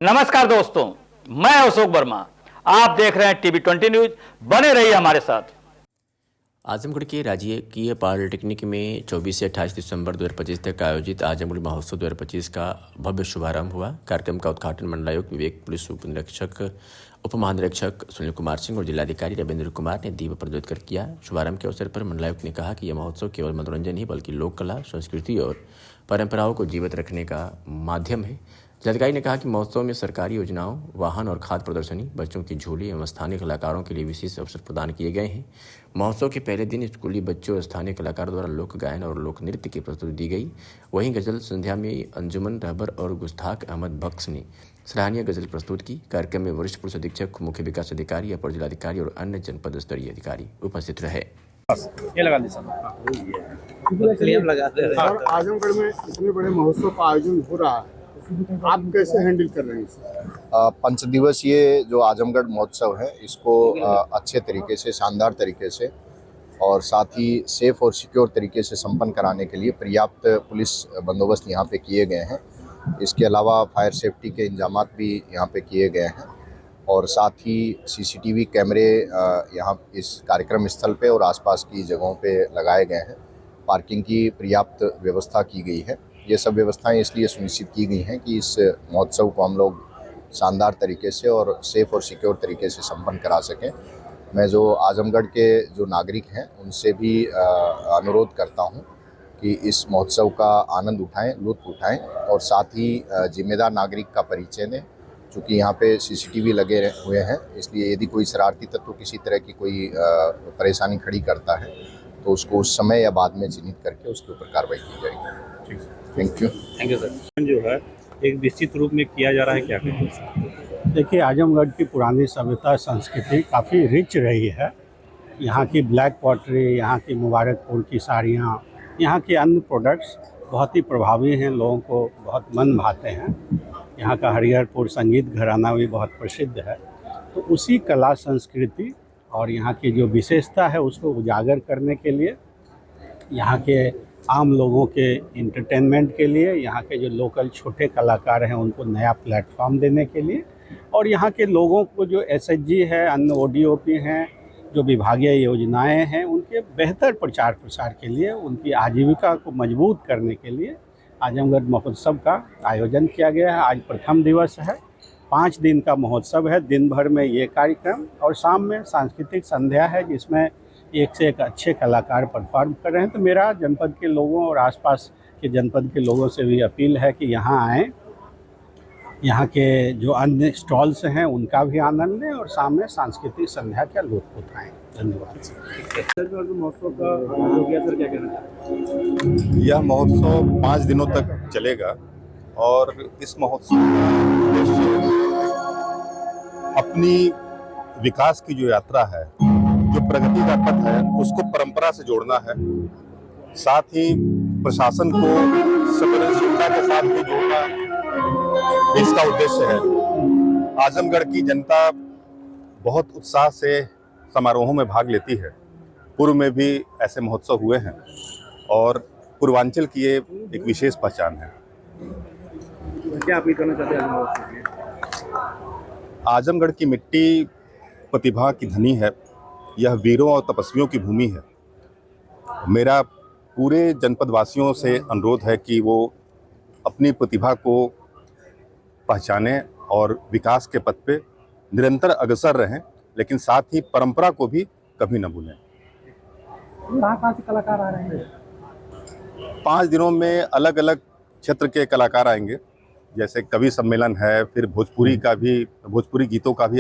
नमस्कार दोस्तों, मैं अशोक वर्मा। आप देख रहे हैं टीवी 20 न्यूज। बने रहिए हमारे साथ। आजमगढ़ के राजकीय पॉलिटेक्निक में 24 से 28 दिसंबर 2025 तक आयोजित आजमगढ़ महोत्सव 2025 का भव्य शुभारंभ हुआ। कार्यक्रम का उद्घाटन मंडलायुक्त विवेक, पुलिस उप निरीक्षक, उप महानिरीक्षक सुनील कुमार सिंह और जिलाधिकारी रविंद्र कुमार ने दीप प्रज्वलित कर किया। शुभारंभ के अवसर पर मंडलायुक्त ने कहा कि यह महोत्सव केवल मनोरंजन ही बल्कि लोक कला, संस्कृति और परंपराओं को जीवित रखने का माध्यम है। जिलाधिकारी ने कहा कि महोत्सव में सरकारी योजनाओं, वाहन और खाद्य प्रदर्शनी, बच्चों की झूले एवं स्थानीय कलाकारों के लिए विशेष अवसर प्रदान किए गए हैं। महोत्सव के पहले दिन स्कूली बच्चों और स्थानीय कलाकारों द्वारा लोक गायन और लोक नृत्य की प्रस्तुति दी गई। वहीं गजल संध्या में अंजुमन रहबर और गुस्ताख अहमद बख्श ने सराहनीय गजल प्रस्तुत की। कार्यक्रम में वरिष्ठ पुलिस अधीक्षक, मुख्य विकास अधिकारी, अपर जिलाधिकारी और अन्य जनपद स्तरीय अधिकारी उपस्थित रहे। ये लगा दी आजमगढ़ में इतने बड़े महोत्सव का आयोजन हो रहा है, आप कैसे हैंडल कर रहे हैं इसे? पंचदिवसीय जो आजमगढ़ महोत्सव है इसको अच्छे तरीके से, शानदार तरीके से और साथ ही सेफ और सिक्योर तरीके से संपन्न कराने के लिए पर्याप्त पुलिस बंदोबस्त यहाँ पे किए गए हैं। इसके अलावा फायर सेफ्टी के इंतजामात भी यहाँ पे किए गए हैं और साथ ही सीसीटीवी कैमरे यहाँ इस कार्यक्रम स्थल पे और आसपास की जगहों पे लगाए गए हैं। पार्किंग की पर्याप्त व्यवस्था की गई है। ये सब व्यवस्थाएं इसलिए सुनिश्चित की गई हैं कि इस महोत्सव को हम लोग शानदार तरीके से और सेफ और सिक्योर तरीके से संपन्न करा सकें। मैं जो आजमगढ़ के जो नागरिक हैं उनसे भी अनुरोध करता हूं कि इस महोत्सव का आनंद उठाएं, लुत्फ उठाएं और साथ ही जिम्मेदार नागरिक का परिचय दें। चूँकि यहाँ पे सीसीटीवी लगे हुए हैं, इसलिए यदि कोई शरारती तत्व किसी तरह की कोई परेशानी खड़ी करता है तो उसको उस समय या बाद में चिन्हित करके उसके ऊपर कार्रवाई की जाएगी। Thank you sir. जो है एक निश्चित रूप में किया जा रहा है, क्या कहेंगे? देखिए, आजमगढ़ की पुरानी सभ्यता संस्कृति काफ़ी रिच रही है। यहाँ की ब्लैक पॉटरी, यहाँ की मुबारकपुर की साड़ियाँ, यहाँ के अन्य प्रोडक्ट्स बहुत ही प्रभावी हैं, लोगों को बहुत मन भाते हैं। यहाँ का हरिहरपुर संगीत घराना भी बहुत प्रसिद्ध है। तो उसी कला संस्कृति और यहाँ की जो विशेषता है उसको उजागर करने के लिए, यहाँ के आम लोगों के इंटरटेनमेंट के लिए, यहाँ के जो लोकल छोटे कलाकार हैं उनको नया प्लेटफॉर्म देने के लिए और यहाँ के लोगों को जो एसएचजी है, अन्य ओडीओपी हैं, जो विभागीय योजनाएं हैं, उनके बेहतर प्रचार प्रसार के लिए, उनकी आजीविका को मजबूत करने के लिए आजमगढ़ महोत्सव का आयोजन किया गया है। आज प्रथम दिवस है। 5 दिन का महोत्सव है। दिन भर में ये कार्यक्रम और शाम में सांस्कृतिक संध्या है जिसमें एक से एक अच्छे कलाकार परफॉर्म कर रहे हैं। तो मेरा जनपद के लोगों और आसपास के जनपद के लोगों से भी अपील है कि यहाँ आएँ, यहाँ के जो अन्य स्टॉल्स हैं उनका भी आनंद लें और सामने सांस्कृतिक संध्या का लुत्फ उठाएँ। धन्यवाद। महोत्सव का हो गया सर, क्या कहना चाहते हैं? यह महोत्सव 5 दिनों तक चलेगा और इस महोत्सव का उद्देश्य अपनी विकास की जो यात्रा है, जो प्रगति का पथ है, उसको परंपरा से जोड़ना है। साथ ही प्रशासन को संवेदनशीलता के साथ भी जोड़ना इसका उद्देश्य है। आजमगढ़ की जनता बहुत उत्साह से समारोहों में भाग लेती है। पूर्व में भी ऐसे महोत्सव हुए हैं और पूर्वांचल की ये एक विशेष पहचान है। क्या अपील करना चाहते हैं? आजमगढ़ की मिट्टी प्रतिभा की धनी है। यह वीरों और तपस्वियों की भूमि है। मेरा पूरे जनपद वासियों से अनुरोध है कि वो अपनी प्रतिभा को पहचानें और विकास के पथ पे निरंतर अग्रसर रहें, लेकिन साथ ही परंपरा को भी कभी न भूलें। कहाँ से कलाकार आ रहे हैं? 5 दिनों में अलग अलग क्षेत्र के कलाकार आएंगे। जैसे कवि सम्मेलन है, फिर भोजपुरी गीतों का भी